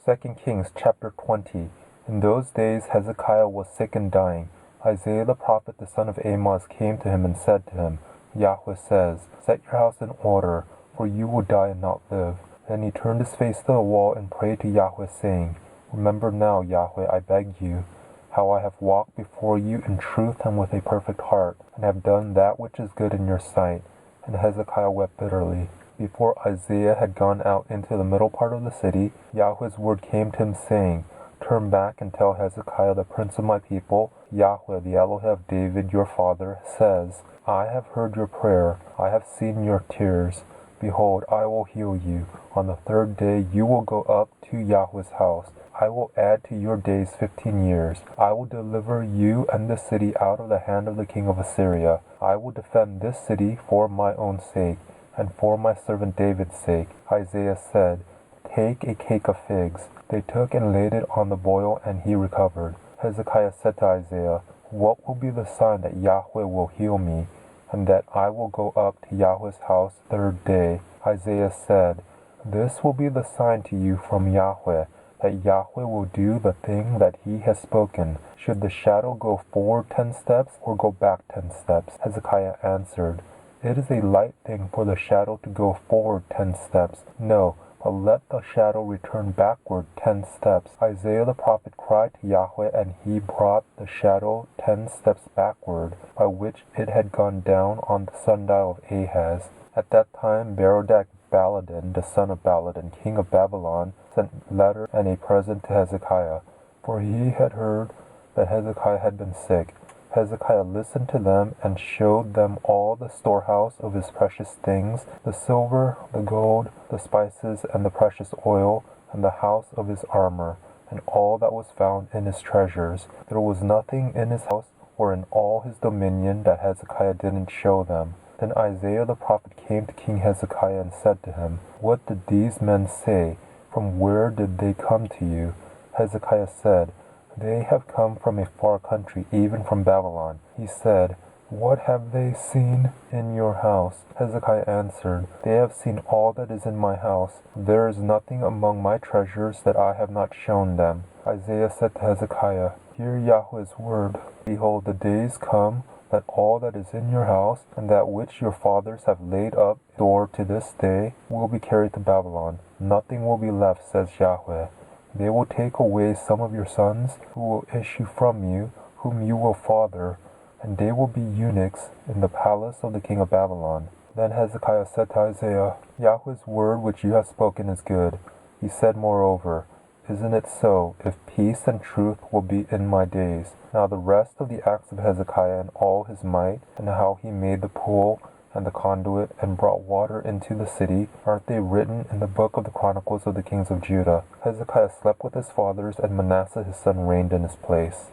2 Kings chapter 20. In those days Hezekiah was sick and dying. Isaiah the prophet, the son of Amos, came to him and said to him, Yahweh says, Set your house in order, for you will die and not live. Then he turned his face to the wall and prayed to Yahweh, saying, Remember now, Yahweh, I beg you, how I have walked before you in truth and with a perfect heart, and have done that which is good in your sight. And Hezekiah wept bitterly. Before Isaiah had gone out into the middle part of the city, Yahweh's word came to him, saying, Turn back and tell Hezekiah, the prince of my people, Yahweh, the Elohim of David your father, says, I have heard your prayer, I have seen your tears. Behold, I will heal you. On the third day you will go up to Yahweh's house. I will add to your days 15 years. I will deliver you and this city out of the hand of the king of Assyria. I will defend this city for my own sake, and for my servant David's sake. Isaiah said, Take a cake of figs. They took and laid it on the boil, and he recovered. Hezekiah said to Isaiah, What will be the sign that Yahweh will heal me, and that I will go up to Yahweh's house third day? Isaiah said, This will be the sign to you from Yahweh, that Yahweh will do the thing that he has spoken. Should the shadow go forward 10 steps, or go back 10 steps? Hezekiah answered, It is a light thing for the shadow to go forward 10 steps. No, but let the shadow return backward 10 steps. Isaiah the prophet cried to Yahweh, and he brought the shadow 10 steps backward, by which it had gone down on the sundial of Ahaz. At that time Baladan, the son of Baladan, king of Babylon, sent letter and a present to Hezekiah, for he had heard that Hezekiah had been sick. Hezekiah listened to them and showed them all the storehouse of his precious things, the silver, the gold, the spices, and the precious oil, and the house of his armor, and all that was found in his treasures. There was nothing in his house or in all his dominion that Hezekiah didn't show them. Then Isaiah the prophet came to King Hezekiah and said to him, What did these men say? From where did they come to you? Hezekiah said, They have come from a far country, even from Babylon. He said, What have they seen in your house? Hezekiah answered, They have seen all that is in my house. There is nothing among my treasures that I have not shown them. Isaiah said to Hezekiah, Hear Yahweh's word. Behold, the days come that all that is in your house, and that which your fathers have laid up store to this day, will be carried to Babylon. Nothing will be left, says Yahweh. They will take away some of your sons, who will issue from you, whom you will father, and they will be eunuchs in the palace of the king of Babylon. Then Hezekiah said to Isaiah, Yahweh's word which you have spoken is good. He said moreover, Isn't it so, if peace and truth will be in my days? Now the rest of the acts of Hezekiah and all his might, and how he made the pool and the conduit, and brought water into the city, aren't they written in the book of the Chronicles of the kings of Judah? Hezekiah slept with his fathers, and Manasseh his son reigned in his place.